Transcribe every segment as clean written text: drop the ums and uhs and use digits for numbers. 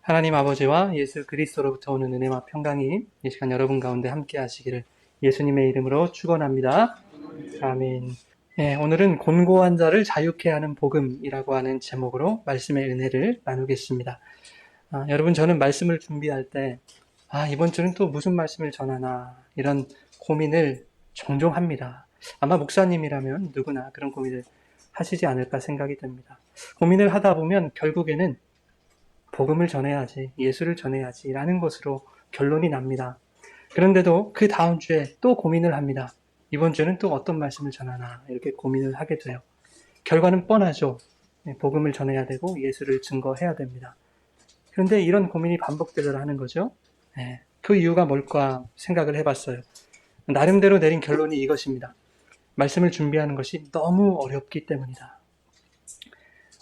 하나님 아버지와 예수 그리스도로부터 오는 은혜와 평강이 이 시간 여러분 가운데 함께 하시기를 예수님의 이름으로 축원합니다. 아멘. 네, 오늘은 곤고한 자를 자유케 하는 복음이라고 하는 제목으로 말씀의 은혜를 나누겠습니다. 여러분, 저는 말씀을 준비할 때 이번 주는 또 무슨 말씀을 전하나 이런 고민을 종종 합니다. 아마 목사님이라면 누구나 그런 고민을 하시지 않을까 생각이 듭니다. 고민을 하다 보면 결국에는 복음을 전해야지, 예수를 전해야지 라는 것으로 결론이 납니다. 그런데도 그 다음 주에 또 고민을 합니다. 이번 주는 또 어떤 말씀을 전하나 이렇게 고민을 하게 돼요. 결과는 뻔하죠. 복음을 전해야 되고 예수를 증거해야 됩니다. 그런데 이런 고민이 반복되더라 하는 거죠. 그 이유가 뭘까 생각을 해봤어요. 나름대로 내린 결론이 이것입니다. 말씀을 준비하는 것이 너무 어렵기 때문이다.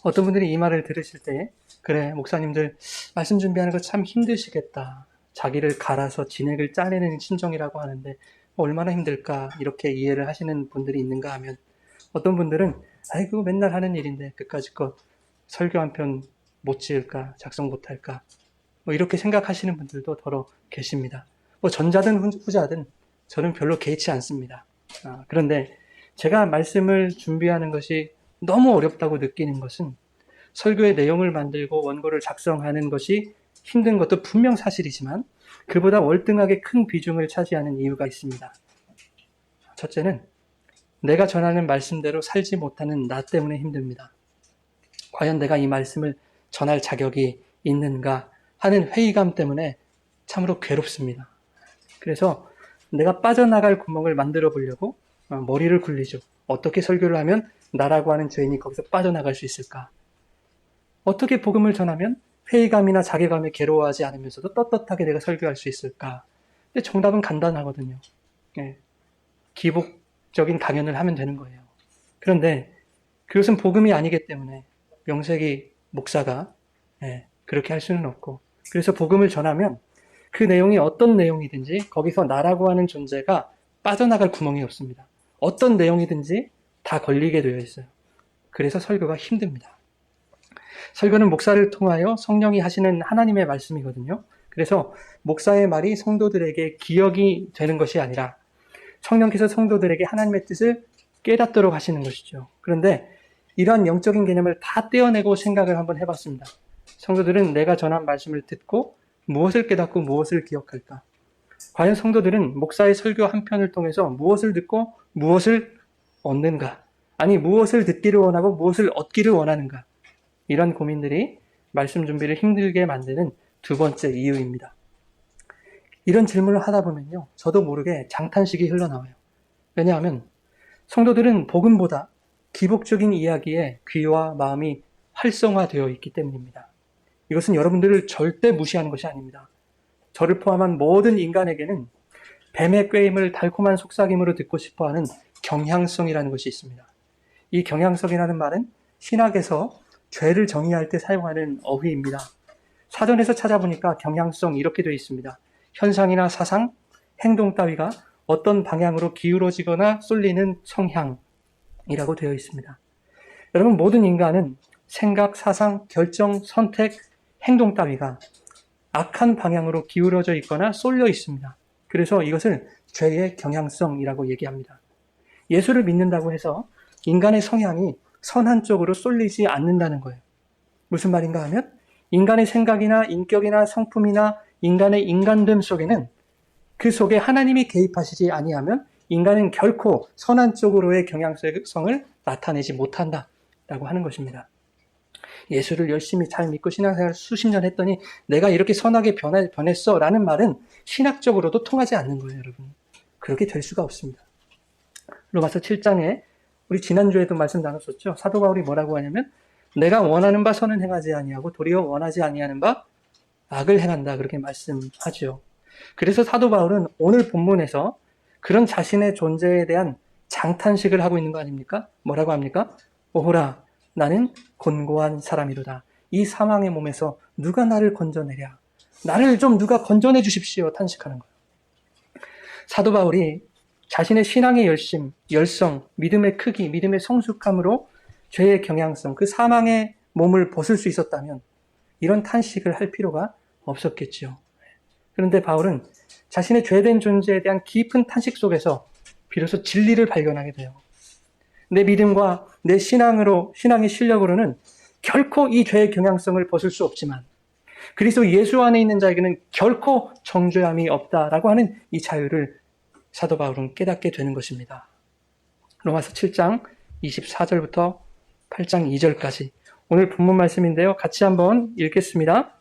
어떤 분들이 이 말을 들으실 때 그래, 목사님들 말씀 준비하는 거 참 힘드시겠다. 자기를 갈아서 진액을 짜내는 심정이라고 하는데 얼마나 힘들까 이렇게 이해를 하시는 분들이 있는가 하면 어떤 분들은 아이고 맨날 하는 일인데 그까짓 거 설교 한 편 못 지을까 작성 못할까 이렇게 생각하시는 분들도 더러 계십니다. 전자든 후자든 저는 별로 개의치 않습니다. 그런데 제가 말씀을 준비하는 것이 너무 어렵다고 느끼는 것은 설교의 내용을 만들고 원고를 작성하는 것이 힘든 것도 분명 사실이지만 그보다 월등하게 큰 비중을 차지하는 이유가 있습니다. 첫째는 내가 전하는 말씀대로 살지 못하는 나 때문에 힘듭니다. 과연 내가 이 말씀을 전할 자격이 있는가 하는 회의감 때문에 참으로 괴롭습니다. 그래서 내가 빠져나갈 구멍을 만들어 보려고 머리를 굴리죠. 어떻게 설교를 하면 나라고 하는 죄인이 거기서 빠져나갈 수 있을까? 어떻게 복음을 전하면 회의감이나 자괴감에 괴로워하지 않으면서도 떳떳하게 내가 설교할 수 있을까? 근데 정답은 간단하거든요. 기복적인 강연을 하면 되는 거예요. 그런데 그것은 복음이 아니기 때문에 명색이 목사가 그렇게 할 수는 없고, 그래서 복음을 전하면 그 내용이 어떤 내용이든지 거기서 나라고 하는 존재가 빠져나갈 구멍이 없습니다. 어떤 내용이든지 다 걸리게 되어 있어요. 그래서 설교가 힘듭니다. 설교는 목사를 통하여 성령이 하시는 하나님의 말씀이거든요. 그래서 목사의 말이 성도들에게 기억이 되는 것이 아니라 성령께서 성도들에게 하나님의 뜻을 깨닫도록 하시는 것이죠. 그런데 이러한 영적인 개념을 다 떼어내고 생각을 한번 해봤습니다. 성도들은 내가 전한 말씀을 듣고 무엇을 깨닫고 무엇을 기억할까? 과연 성도들은 목사의 설교 한 편을 통해서 무엇을 듣고 무엇을 얻는가? 아니, 무엇을 듣기를 원하고 무엇을 얻기를 원하는가? 이런 고민들이 말씀 준비를 힘들게 만드는 두 번째 이유입니다. 이런 질문을 하다 보면요, 저도 모르게 장탄식이 흘러나와요. 왜냐하면 성도들은 복음보다 기복적인 이야기에 귀와 마음이 활성화되어 있기 때문입니다. 이것은 여러분들을 절대 무시하는 것이 아닙니다. 저를 포함한 모든 인간에게는 뱀의 꾀임을 달콤한 속삭임으로 듣고 싶어하는 경향성이라는 것이 있습니다. 이 경향성이라는 말은 신학에서 죄를 정의할 때 사용하는 어휘입니다. 사전에서 찾아보니까 경향성 이렇게 되어 있습니다. 현상이나 사상, 행동 따위가 어떤 방향으로 기울어지거나 쏠리는 성향이라고 되어 있습니다. 여러분, 모든 인간은 생각, 사상, 결정, 선택, 행동 따위가 악한 방향으로 기울어져 있거나 쏠려 있습니다. 그래서 이것을 죄의 경향성이라고 얘기합니다. 예수를 믿는다고 해서 인간의 성향이 선한 쪽으로 쏠리지 않는다는 거예요. 무슨 말인가 하면 인간의 생각이나 인격이나 성품이나 인간의 인간됨 속에는 그 속에 하나님이 개입하시지 아니하면 인간은 결코 선한 쪽으로의 경향성을 나타내지 못한다라고 하는 것입니다. 예수를 열심히 잘 믿고 신앙생활을 수십 년 했더니 내가 이렇게 선하게 변했어 라는 말은 신학적으로도 통하지 않는 거예요, 여러분. 그렇게 될 수가 없습니다. 로마서 7장에 우리 지난주에도 말씀 나눴었죠. 사도 바울이 뭐라고 하냐면 내가 원하는 바 선은 행하지 아니하고 도리어 원하지 아니하는 바 악을 행한다 그렇게 말씀하죠. 그래서 사도 바울은 오늘 본문에서 그런 자신의 존재에 대한 장탄식을 하고 있는 거 아닙니까? 뭐라고 합니까? 오호라 나는 곤고한 사람이로다. 이 사망의 몸에서 누가 나를 건져내랴. 나를 좀 누가 건져내 주십시오. 탄식하는 거예요. 사도 바울이 자신의 신앙의 열심, 열성, 믿음의 크기, 믿음의 성숙함으로 죄의 경향성, 그 사망의 몸을 벗을 수 있었다면 이런 탄식을 할 필요가 없었겠지요. 그런데 바울은 자신의 죄된 존재에 대한 깊은 탄식 속에서 비로소 진리를 발견하게 돼요. 내 믿음과 내 신앙의 실력으로는 결코 이 죄의 경향성을 벗을 수 없지만 그리스도 예수 안에 있는 자에게는 결코 정죄함이 없다라고 하는 이 자유를 사도 바울은 깨닫게 되는 것입니다. 로마서 7장 24절부터 8장 2절까지 오늘 본문 말씀인데요. 같이 한번 읽겠습니다.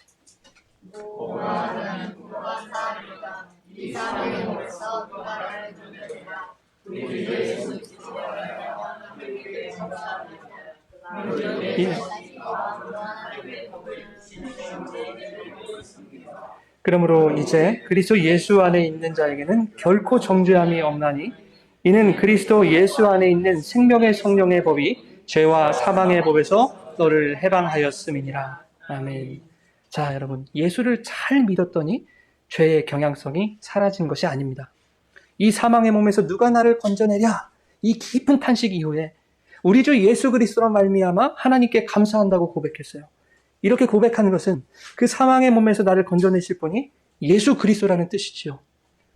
그러므로 이제 그리스도 예수 안에 있는 자에게는 결코 정죄함이 없나니 이는 그리스도 예수 안에 있는 생명의 성령의 법이 죄와 사망의 법에서 너를 해방하였음이니라. 아멘. 자, 여러분, 예수를 잘 믿었더니 죄의 경향성이 사라진 것이 아닙니다. 이 사망의 몸에서 누가 나를 건져내랴? 이 깊은 탄식 이후에 우리 주 예수 그리스도로 말미암아 하나님께 감사한다고 고백했어요. 이렇게 고백하는 것은 그 사망의 몸에서 나를 건져내실 분이 예수 그리스도라는 뜻이지요.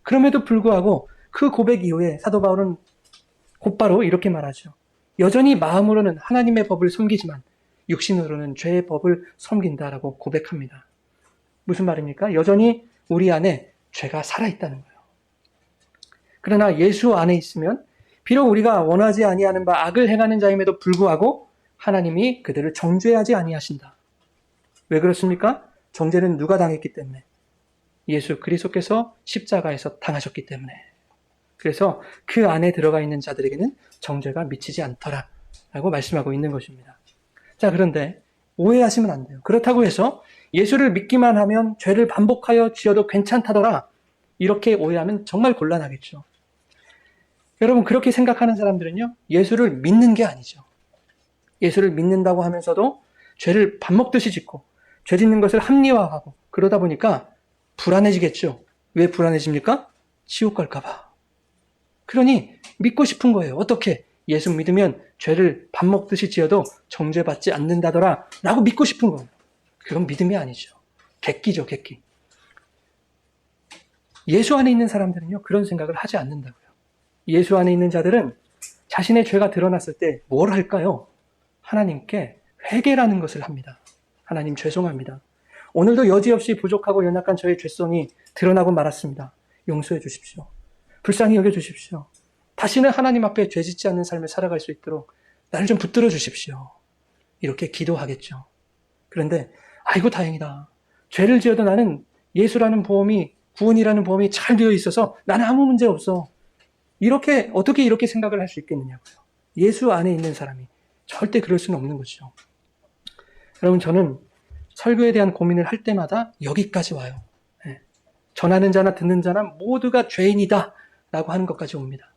그럼에도 불구하고 그 고백 이후에 사도 바울은 곧바로 이렇게 말하죠. 여전히 마음으로는 하나님의 법을 섬기지만 육신으로는 죄의 법을 섬긴다라고 고백합니다. 무슨 말입니까? 여전히 우리 안에 죄가 살아있다는 거예요. 그러나 예수 안에 있으면 비록 우리가 원하지 아니하는 바 악을 행하는 자임에도 불구하고 하나님이 그들을 정죄하지 아니하신다. 왜 그렇습니까? 정죄는 누가 당했기 때문에? 예수 그리스도께서 십자가에서 당하셨기 때문에. 그래서 그 안에 들어가 있는 자들에게는 정죄가 미치지 않더라 라고 말씀하고 있는 것입니다. 자, 그런데 오해하시면 안 돼요. 그렇다고 해서 예수를 믿기만 하면 죄를 반복하여 지어도 괜찮다더라 이렇게 오해하면 정말 곤란하겠죠. 여러분, 그렇게 생각하는 사람들은요, 예수를 믿는 게 아니죠. 예수를 믿는다고 하면서도 죄를 밥 먹듯이 짓고 죄 짓는 것을 합리화하고 그러다 보니까 불안해지겠죠. 왜 불안해집니까? 지옥 갈까 봐. 그러니 믿고 싶은 거예요. 어떻게? 예수 믿으면 죄를 밥 먹듯이 지어도 정죄받지 않는다더라 라고 믿고 싶은 거예요. 그건 믿음이 아니죠. 객기죠, 객기. 예수 안에 있는 사람들은요, 그런 생각을 하지 않는다고요. 예수 안에 있는 자들은 자신의 죄가 드러났을 때 뭘 할까요? 하나님께 회개라는 것을 합니다. 하나님 죄송합니다. 오늘도 여지없이 부족하고 연약한 저의 죄성이 드러나고 말았습니다. 용서해 주십시오. 불쌍히 여겨 주십시오. 다시는 하나님 앞에 죄 짓지 않는 삶을 살아갈 수 있도록 나를 좀 붙들어 주십시오. 이렇게 기도하겠죠. 그런데 아이고 다행이다. 죄를 지어도 나는 예수라는 보험이, 구원이라는 보험이 잘 되어 있어서 나는 아무 문제 없어. 어떻게 이렇게 생각을 할 수 있겠느냐고요. 예수 안에 있는 사람이 절대 그럴 수는 없는 것이죠. 여러분, 저는 설교에 대한 고민을 할 때마다 여기까지 와요. 전하는 자나 듣는 자나 모두가 죄인이다 라고 하는 것까지 옵니다.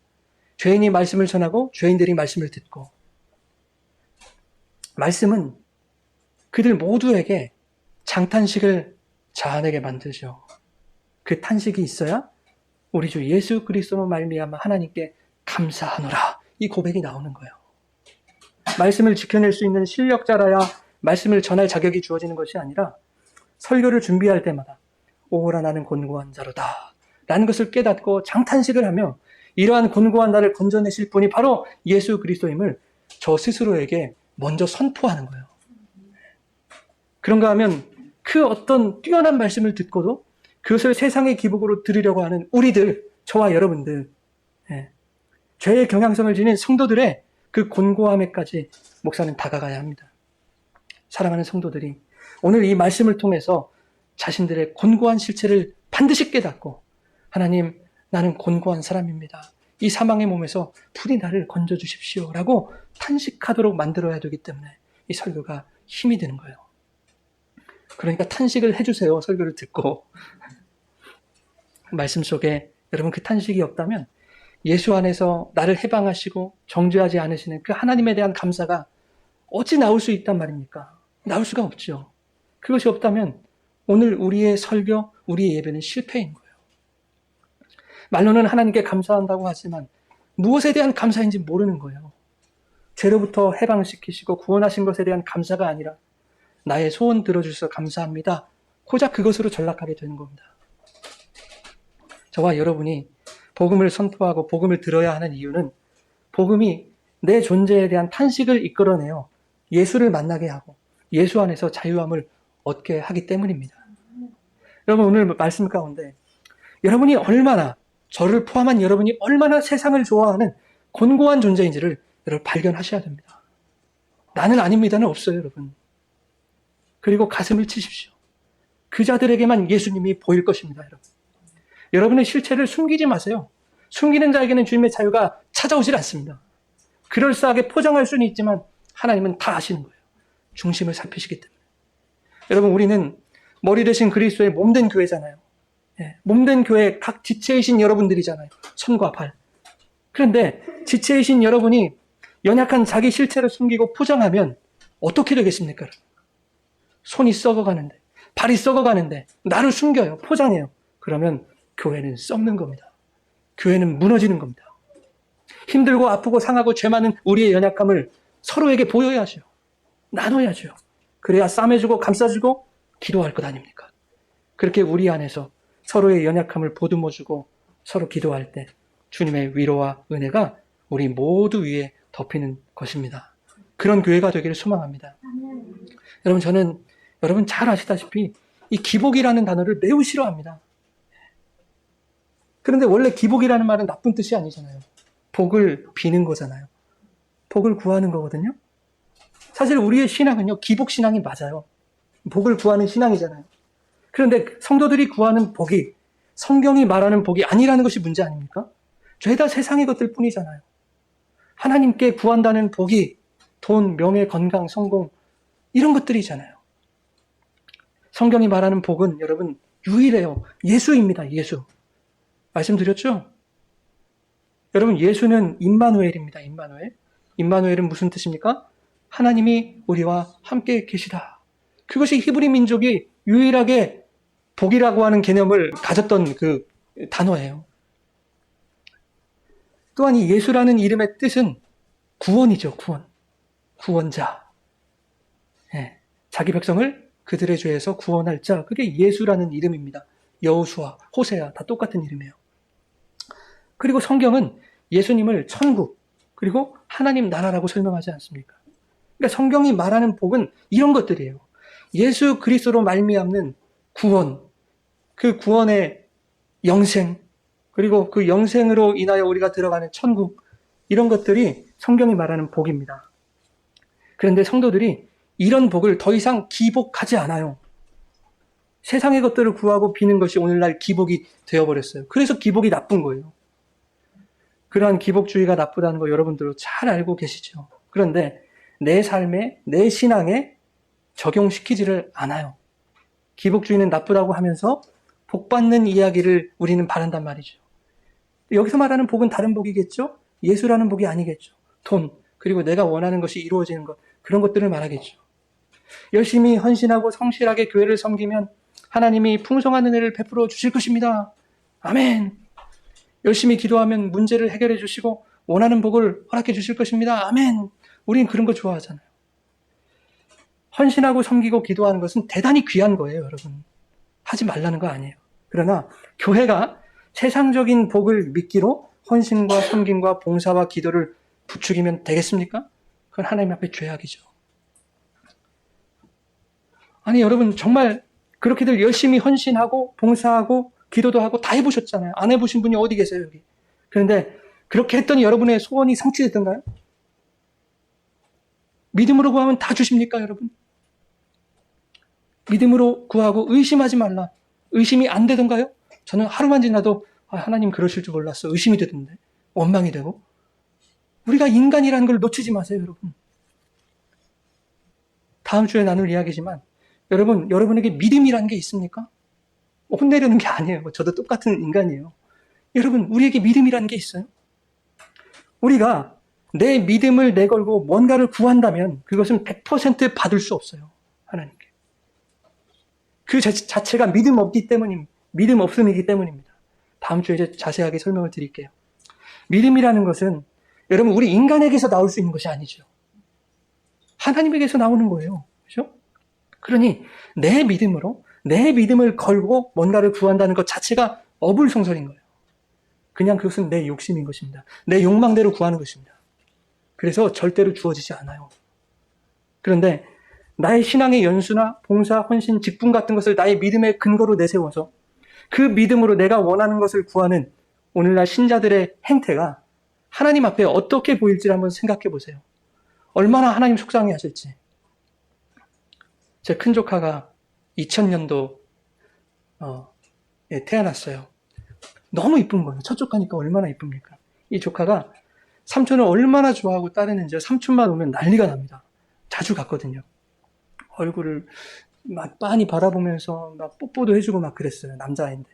죄인이 말씀을 전하고 죄인들이 말씀을 듣고, 말씀은 그들 모두에게 장탄식을 자아내게 만들죠. 그 탄식이 있어야 우리 주 예수 그리스도로 말미암아 하나님께 감사하노라 이 고백이 나오는 거예요. 말씀을 지켜낼 수 있는 실력자라야 말씀을 전할 자격이 주어지는 것이 아니라 설교를 준비할 때마다 오호라 나는 곤고한 자로다 라는 것을 깨닫고 장탄식을 하며 이러한 곤고한 나를 건져내실 분이 바로 예수 그리스도임을 저 스스로에게 먼저 선포하는 거예요. 그런가 하면 그 어떤 뛰어난 말씀을 듣고도 그것을 세상의 기복으로 들으려고 하는 우리들, 저와 여러분들, 죄의 경향성을 지닌 성도들의 그 곤고함에까지 목사는 다가가야 합니다. 사랑하는 성도들이 오늘 이 말씀을 통해서 자신들의 곤고한 실체를 반드시 깨닫고, 하나님, 나는 곤고한 사람입니다. 이 사망의 몸에서 부디 나를 건져주십시오 라고 탄식하도록 만들어야 되기 때문에 이 설교가 힘이 되는 거예요. 그러니까 탄식을 해주세요. 설교를 듣고. 말씀 속에 여러분 그 탄식이 없다면 예수 안에서 나를 해방하시고 정죄하지 않으시는 그 하나님에 대한 감사가 어찌 나올 수 있단 말입니까? 나올 수가 없죠. 그것이 없다면 오늘 우리의 설교, 우리의 예배는 실패인 거예요. 말로는 하나님께 감사한다고 하지만 무엇에 대한 감사인지 모르는 거예요. 죄로부터 해방시키시고 구원하신 것에 대한 감사가 아니라 나의 소원 들어주셔서 감사합니다. 고작 그것으로 전락하게 되는 겁니다. 저와 여러분이 복음을 선포하고 복음을 들어야 하는 이유는 복음이 내 존재에 대한 탄식을 이끌어내어 예수를 만나게 하고 예수 안에서 자유함을 얻게 하기 때문입니다. 여러분, 오늘 말씀 가운데 여러분이 얼마나, 저를 포함한 여러분이 얼마나 세상을 좋아하는 곤고한 존재인지를 여러분 발견하셔야 됩니다. 나는 아닙니다는 없어요, 여러분. 그리고 가슴을 치십시오. 그 자들에게만 예수님이 보일 것입니다, 여러분. 여러분의 실체를 숨기지 마세요. 숨기는 자에게는 주님의 자유가 찾아오질 않습니다. 그럴싸하게 포장할 수는 있지만 하나님은 다 아시는 거예요. 중심을 살피시기 때문에. 여러분, 우리는 머리 대신 그리스도의 몸된 교회잖아요. 몸된 교회 각 지체이신 여러분들이잖아요. 손과 발. 그런데 지체이신 여러분이 연약한 자기 실체를 숨기고 포장하면 어떻게 되겠습니까? 손이 썩어가는데, 발이 썩어가는데 나를 숨겨요. 포장해요. 그러면 교회는 썩는 겁니다. 교회는 무너지는 겁니다. 힘들고 아프고 상하고 죄 많은 우리의 연약함을 서로에게 보여야죠. 나눠야죠. 그래야 싸매주고 감싸주고 기도할 것 아닙니까? 그렇게 우리 안에서 서로의 연약함을 보듬어주고 서로 기도할 때 주님의 위로와 은혜가 우리 모두 위에 덮이는 것입니다. 그런 교회가 되기를 소망합니다. 여러분, 저는 여러분 잘 아시다시피 이 기복이라는 단어를 매우 싫어합니다. 그런데 원래 기복이라는 말은 나쁜 뜻이 아니잖아요. 복을 비는 거잖아요. 복을 구하는 거거든요. 사실 우리의 신앙은요, 기복신앙이 맞아요. 복을 구하는 신앙이잖아요. 그런데 성도들이 구하는 복이 성경이 말하는 복이 아니라는 것이 문제 아닙니까? 죄다 세상의 것들 뿐이잖아요. 하나님께 구한다는 복이 돈, 명예, 건강, 성공 이런 것들이잖아요. 성경이 말하는 복은 여러분 유일해요. 예수입니다. 예수. 말씀드렸죠? 여러분, 예수는 임마누엘입니다. 임마누엘. 임마누엘은 무슨 뜻입니까? 하나님이 우리와 함께 계시다. 그것이 히브리 민족이 유일하게 복이라고 하는 개념을 가졌던 그 단어예요. 또한 이 예수라는 이름의 뜻은 구원이죠. 구원. 구원자. 자기 백성을 그들의 죄에서 구원할 자. 그게 예수라는 이름입니다. 여호수아, 호세아 다 똑같은 이름이에요. 그리고 성경은 예수님을 천국 그리고 하나님 나라라고 설명하지 않습니까? 그러니까 성경이 말하는 복은 이런 것들이에요. 예수 그리스도로 말미암는 구원, 그 구원의 영생, 그리고 그 영생으로 인하여 우리가 들어가는 천국, 이런 것들이 성경이 말하는 복입니다. 그런데 성도들이 이런 복을 더 이상 기복하지 않아요. 세상의 것들을 구하고 비는 것이 오늘날 기복이 되어버렸어요. 그래서 기복이 나쁜 거예요. 그러한 기복주의가 나쁘다는 거 여러분들도 잘 알고 계시죠. 그런데 내 삶에, 내 신앙에 적용시키지를 않아요. 기복주의는 나쁘다고 하면서 복 받는 이야기를 우리는 바란단 말이죠. 여기서 말하는 복은 다른 복이겠죠? 예수라는 복이 아니겠죠. 돈, 그리고 내가 원하는 것이 이루어지는 것, 그런 것들을 말하겠죠. 열심히 헌신하고 성실하게 교회를 섬기면 하나님이 풍성한 은혜를 베풀어 주실 것입니다. 아멘. 열심히 기도하면 문제를 해결해 주시고 원하는 복을 허락해 주실 것입니다. 아멘. 우린 그런 거 좋아하잖아요. 헌신하고 섬기고 기도하는 것은 대단히 귀한 거예요, 여러분. 하지 말라는 거 아니에요. 그러나 교회가 세상적인 복을 믿기로 헌신과 섬김과 봉사와 기도를 부추기면 되겠습니까? 그건 하나님 앞에 죄악이죠. 아니, 여러분 정말 그렇게들 열심히 헌신하고 봉사하고 기도도 하고 다 해보셨잖아요. 안 해보신 분이 어디 계세요, 여기? 그런데 그렇게 했더니 여러분의 소원이 성취됐던가요? 믿음으로 구하면 다 주십니까, 여러분? 믿음으로 구하고 의심하지 말라. 의심이 안 되던가요? 저는 하루만 지나도 하나님 그러실 줄 몰랐어. 의심이 되던데. 원망이 되고. 우리가 인간이라는 걸 놓치지 마세요, 여러분. 다음 주에 나눌 이야기지만 여러분, 여러분에게 믿음이라는 게 있습니까? 혼내려는 게 아니에요. 저도 똑같은 인간이에요. 여러분, 우리에게 믿음이라는 게 있어요. 우리가 내 믿음을 내걸고 뭔가를 구한다면 그것은 100% 받을 수 없어요. 하나님께. 그 자체가 믿음 없음이기 때문입니다. 다음 주에 이제 자세하게 설명을 드릴게요. 믿음이라는 것은 여러분, 우리 인간에게서 나올 수 있는 것이 아니죠. 하나님에게서 나오는 거예요. 그렇죠? 그러니 내 믿음으로 내 믿음을 걸고 뭔가를 구한다는 것 자체가 어불성설인 거예요. 그냥 그것은 내 욕심인 것입니다. 내 욕망대로 구하는 것입니다. 그래서 절대로 주어지지 않아요. 그런데 나의 신앙의 연수나 봉사, 헌신, 직분 같은 것을 나의 믿음의 근거로 내세워서 그 믿음으로 내가 원하는 것을 구하는 오늘날 신자들의 행태가 하나님 앞에 어떻게 보일지를 한번 생각해 보세요. 얼마나 하나님 속상해 하실지. 제 큰 조카가 2000년도에 태어났어요. 너무 이쁜 거예요. 첫 조카니까 얼마나 이쁩니까? 이 조카가 삼촌을 얼마나 좋아하고 따르는지 삼촌만 오면 난리가 납니다. 자주 갔거든요. 얼굴을 막 빤히 바라보면서 막 뽀뽀도 해주고 막 그랬어요. 남자아이인데.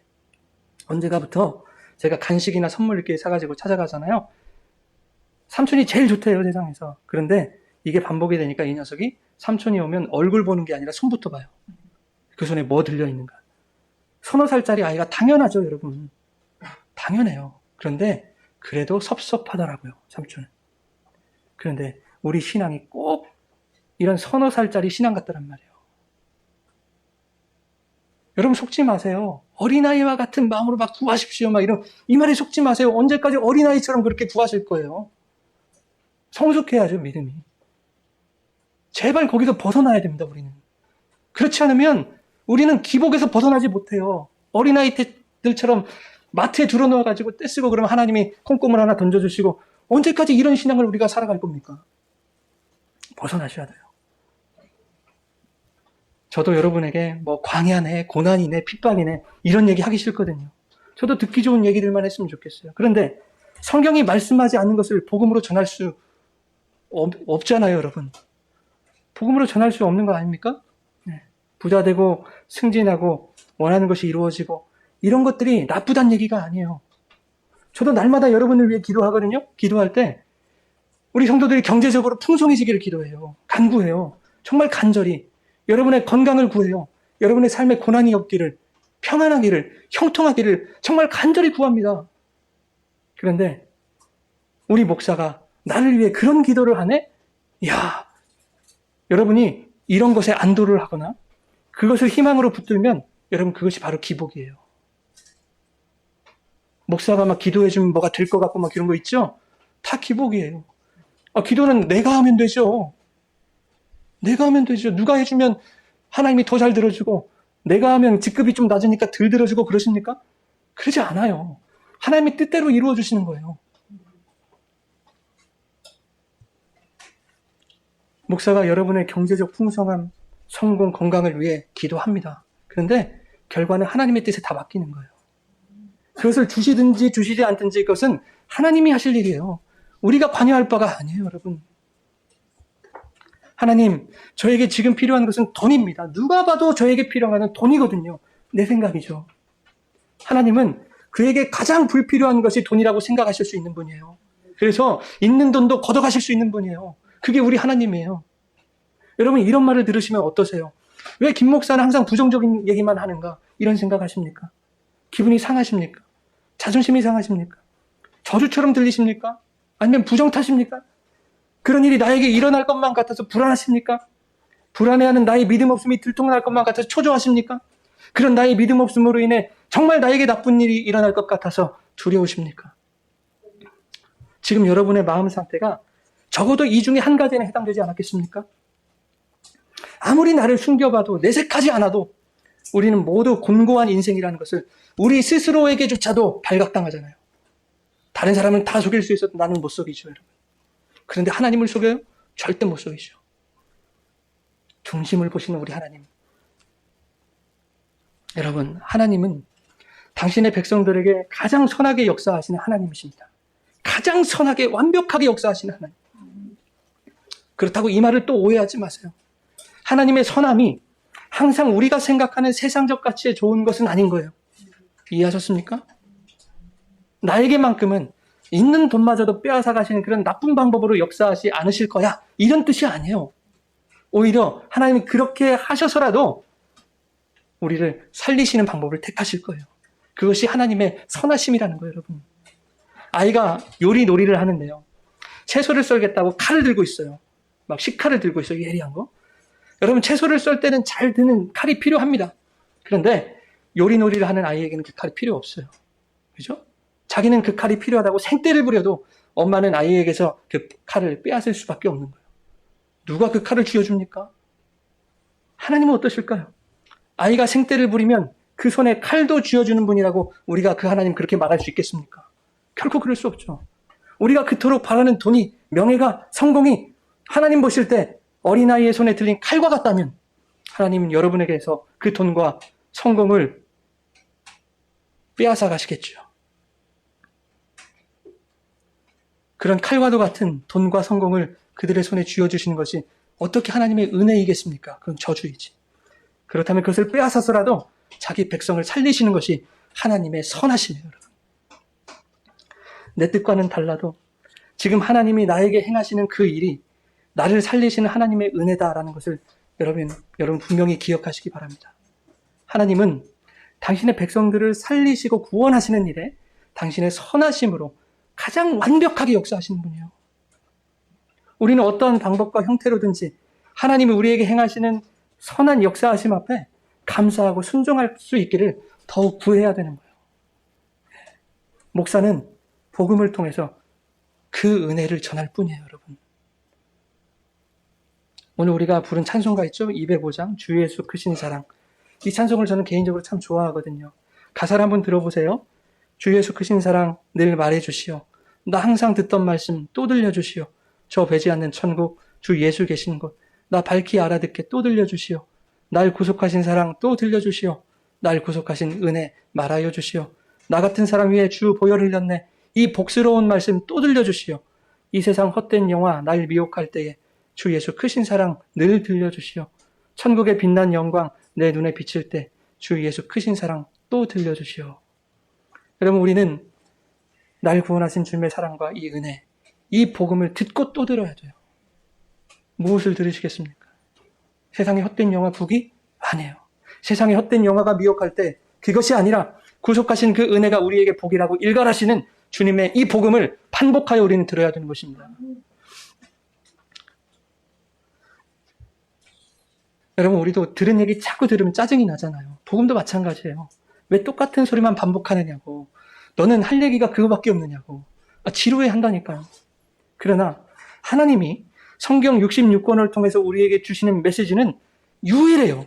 언제가부터 제가 간식이나 선물 이렇게 사가지고 찾아가잖아요. 삼촌이 제일 좋대요, 세상에서. 그런데 이게 반복이 되니까 이 녀석이 삼촌이 오면 얼굴 보는 게 아니라 손부터 봐요. 그 손에 뭐 들려있는가. 30살짜리 아이가 당연하죠, 여러분. 당연해요. 그런데 그래도 섭섭하더라고요, 삼촌은. 그런데 우리 신앙이 꼭 이런 30살짜리 신앙 같더란 말이에요. 여러분 속지 마세요. 어린아이와 같은 마음으로 막 구하십시오. 막 이 말에 속지 마세요. 언제까지 어린아이처럼 그렇게 구하실 거예요? 성숙해야죠, 믿음이. 제발 거기서 벗어나야 됩니다, 우리는. 그렇지 않으면 우리는 기복에서 벗어나지 못해요. 어린아이들처럼 마트에 들어놓아가지고 떼쓰고 그러면 하나님이 콩고물 하나 던져주시고 언제까지 이런 신앙을 우리가 살아갈 겁니까? 벗어나셔야 돼요. 저도 여러분에게 뭐 광야네, 고난이네, 핍박이네 이런 얘기 하기 싫거든요. 저도 듣기 좋은 얘기들만 했으면 좋겠어요. 그런데 성경이 말씀하지 않는 것을 복음으로 전할 수 없잖아요, 여러분. 복음으로 전할 수 없는 거 아닙니까? 네. 부자 되고 승진하고 원하는 것이 이루어지고 이런 것들이 나쁘단 얘기가 아니에요. 저도 날마다 여러분을 위해 기도하거든요. 기도할 때 우리 성도들이 경제적으로 풍성해지기를 기도해요. 간구해요. 정말 간절히. 여러분의 건강을 구해요. 여러분의 삶에 고난이 없기를, 평안하기를, 형통하기를 정말 간절히 구합니다. 그런데 우리 목사가 나를 위해 그런 기도를 하네? 이야, 여러분이 이런 것에 안도를 하거나 그것을 희망으로 붙들면 여러분 그것이 바로 기복이에요. 목사가 막 기도해주면 뭐가 될 것 같고 막 이런 거 있죠? 다 기복이에요. 기도는 내가 하면 되죠. 내가 하면 되죠. 누가 해주면 하나님이 더 잘 들어주고 내가 하면 직급이 좀 낮으니까 덜 들어주고 그러십니까? 그러지 않아요. 하나님이 뜻대로 이루어 주시는 거예요. 목사가 여러분의 경제적 풍성함, 성공, 건강을 위해 기도합니다. 그런데 결과는 하나님의 뜻에 다 맡기는 거예요. 그것을 주시든지 주시지 않든지 그것은 하나님이 하실 일이에요. 우리가 관여할 바가 아니에요, 여러분. 하나님, 저에게 지금 필요한 것은 돈입니다. 누가 봐도 저에게 필요한 것은 돈이거든요. 내 생각이죠. 하나님은 그에게 가장 불필요한 것이 돈이라고 생각하실 수 있는 분이에요. 그래서 있는 돈도 걷어가실 수 있는 분이에요. 그게 우리 하나님이에요. 여러분 이런 말을 들으시면 어떠세요? 왜 김 목사는 항상 부정적인 얘기만 하는가? 이런 생각하십니까? 기분이 상하십니까? 자존심이 상하십니까? 저주처럼 들리십니까? 아니면 부정 타십니까? 그런 일이 나에게 일어날 것만 같아서 불안하십니까? 불안해하는 나의 믿음 없음이 들통날 것만 같아서 초조하십니까? 그런 나의 믿음 없음으로 인해 정말 나에게 나쁜 일이 일어날 것 같아서 두려우십니까? 지금 여러분의 마음 상태가 적어도 이 중에 한 가지는 해당되지 않았겠습니까? 아무리 나를 숨겨봐도 내색하지 않아도 우리는 모두 곤고한 인생이라는 것을 우리 스스로에게조차도 발각당하잖아요. 다른 사람은 다 속일 수 있어도 나는 못 속이죠, 여러분. 그런데 하나님을 속여요? 절대 못 속이죠. 중심을 보시는 우리 하나님. 여러분, 하나님은 당신의 백성들에게 가장 선하게 역사하시는 하나님이십니다. 가장 선하게 완벽하게 역사하시는 하나님. 그렇다고 이 말을 또 오해하지 마세요. 하나님의 선함이 항상 우리가 생각하는 세상적 가치에 좋은 것은 아닌 거예요. 이해하셨습니까? 나에게만큼은 있는 돈마저도 빼앗아 가시는 그런 나쁜 방법으로 역사하지 않으실 거야. 이런 뜻이 아니에요. 오히려 하나님이 그렇게 하셔서라도 우리를 살리시는 방법을 택하실 거예요. 그것이 하나님의 선하심이라는 거예요, 여러분. 아이가 요리 놀이를 하는데요. 채소를 썰겠다고 칼을 들고 있어요. 막 식칼을 들고 있어요, 예리한 거. 여러분, 채소를 썰 때는 잘 드는 칼이 필요합니다. 그런데 요리놀이를 하는 아이에게는 그 칼이 필요 없어요. 그죠? 자기는 그 칼이 필요하다고 생떼를 부려도 엄마는 아이에게서 그 칼을 빼앗을 수밖에 없는 거예요. 누가 그 칼을 쥐어줍니까? 하나님은 어떠실까요? 아이가 생떼를 부리면 그 손에 칼도 쥐어주는 분이라고 우리가 그 하나님 그렇게 말할 수 있겠습니까? 결코 그럴 수 없죠. 우리가 그토록 바라는 돈이, 명예가, 성공이 하나님 보실 때 어린아이의 손에 들린 칼과 같다면 하나님은 여러분에게서 그 돈과 성공을 빼앗아 가시겠죠. 그런 칼과도 같은 돈과 성공을 그들의 손에 쥐어주시는 것이 어떻게 하나님의 은혜이겠습니까? 그건 저주이지. 그렇다면 그것을 빼앗아서라도 자기 백성을 살리시는 것이 하나님의 선하심이에요, 여러분. 내 뜻과는 달라도 지금 하나님이 나에게 행하시는 그 일이 나를 살리시는 하나님의 은혜다라는 것을 여러분 분명히 기억하시기 바랍니다. 하나님은 당신의 백성들을 살리시고 구원하시는 일에 당신의 선하심으로 가장 완벽하게 역사하시는 분이에요. 우리는 어떠한 방법과 형태로든지 하나님이 우리에게 행하시는 선한 역사하심 앞에 감사하고 순종할 수 있기를 더욱 구해야 되는 거예요. 목사는 복음을 통해서 그 은혜를 전할 뿐이에요, 여러분. 오늘 우리가 부른 찬송가 있죠? 205장 주 예수 크신 사랑. 이 찬송을 저는 개인적으로 참 좋아하거든요. 가사를 한번 들어보세요. 주 예수 크신 사랑 늘 말해주시오. 나 항상 듣던 말씀 또 들려주시오. 저 배지 않는 천국 주 예수 계신 곳 나 밝히 알아듣게 또 들려주시오. 날 구속하신 사랑 또 들려주시오. 날 구속하신 은혜 말하여 주시오. 나 같은 사람 위에 주 보혈 흘렸네. 이 복스러운 말씀 또 들려주시오. 이 세상 헛된 영화 날 미혹할 때에 주 예수 크신 사랑 늘 들려주시오. 천국의 빛난 영광 내 눈에 비칠 때 주 예수 크신 사랑 또 들려주시오. 여러분, 우리는 날 구원하신 주님의 사랑과 이 은혜, 이 복음을 듣고 또 들어야 돼요. 무엇을 들으시겠습니까? 세상의 헛된 영화 보기? 아니에요. 세상의 헛된 영화가 미혹할 때 그것이 아니라 구속하신 그 은혜가 우리에게 복이라고 일갈하시는 주님의 이 복음을 반복하여 우리는 들어야 되는 것입니다. 여러분, 우리도 들은 얘기 자꾸 들으면 짜증이 나잖아요. 복음도 마찬가지예요. 왜 똑같은 소리만 반복하느냐고. 너는 할 얘기가 그거밖에 없느냐고. 지루해 한다니까요. 그러나 하나님이 성경 66권을 통해서 우리에게 주시는 메시지는 유일해요.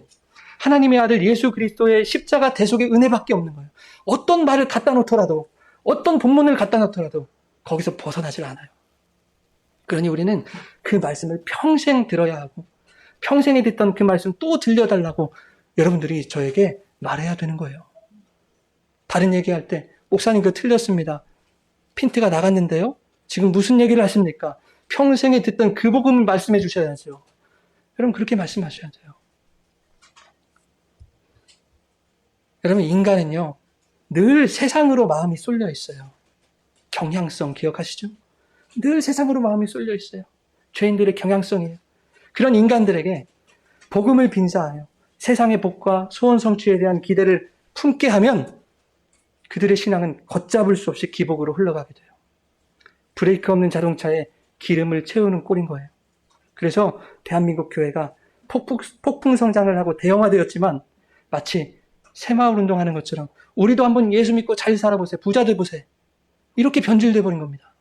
하나님의 아들 예수 그리스도의 십자가 대속의 은혜밖에 없는 거예요. 어떤 말을 갖다 놓더라도, 어떤 본문을 갖다 놓더라도 거기서 벗어나질 않아요. 그러니 우리는 그 말씀을 평생 들어야 하고 평생에 듣던 그 말씀 또 들려달라고 여러분들이 저에게 말해야 되는 거예요. 다른 얘기할 때 목사님 그거 틀렸습니다. 핀트가 나갔는데요. 지금 무슨 얘기를 하십니까? 평생에 듣던 그 복음을 말씀해 주셔야죠. 여러분 그렇게 말씀하셔야 돼요. 여러분 인간은요. 늘 세상으로 마음이 쏠려 있어요. 경향성 기억하시죠? 늘 세상으로 마음이 쏠려 있어요. 죄인들의 경향성이에요. 그런 인간들에게 복음을 빙자하여 세상의 복과 소원 성취에 대한 기대를 품게 하면 그들의 신앙은 걷잡을 수 없이 기복으로 흘러가게 돼요. 브레이크 없는 자동차에 기름을 채우는 꼴인 거예요. 그래서 대한민국 교회가 폭풍 성장을 하고 대형화되었지만 마치 새마을 운동하는 것처럼 우리도 한번 예수 믿고 잘 살아보세요. 부자들 보세요. 이렇게 변질돼 버린 겁니다.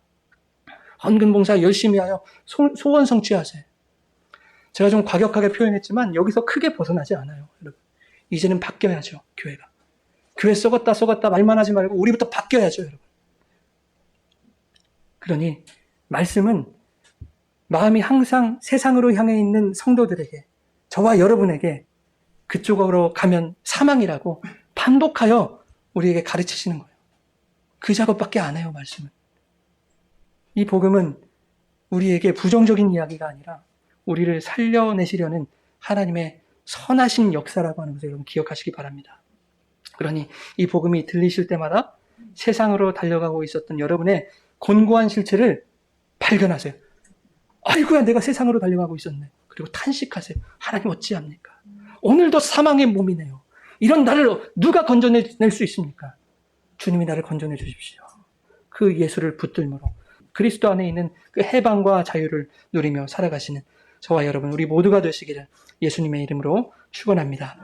헌금 봉사 열심히 하여 소원 성취하세요. 제가 좀 과격하게 표현했지만 여기서 크게 벗어나지 않아요. 여러분. 이제는 바뀌어야죠. 교회가. 교회 썩었다 말만 하지 말고 우리부터 바뀌어야죠. 여러분. 그러니 말씀은 마음이 항상 세상으로 향해 있는 성도들에게 저와 여러분에게 그쪽으로 가면 사망이라고 반복하여 우리에게 가르치시는 거예요. 그 작업밖에 안 해요. 말씀은. 이 복음은 우리에게 부정적인 이야기가 아니라 우리를 살려내시려는 하나님의 선하신 역사라고 하는 것을 여러분 기억하시기 바랍니다. 그러니 이 복음이 들리실 때마다 세상으로 달려가고 있었던 여러분의 곤고한 실체를 발견하세요. 아이고야 내가 세상으로 달려가고 있었네. 그리고 탄식하세요. 하나님 어찌합니까? 오늘도 사망의 몸이네요. 이런 나를 누가 건져낼 수 있습니까? 주님이 나를 건져내 주십시오. 그 예수를 붙들므로 그리스도 안에 있는 그 해방과 자유를 누리며 살아가시는 저와 여러분 우리 모두가 되시기를 예수님의 이름으로 축원합니다.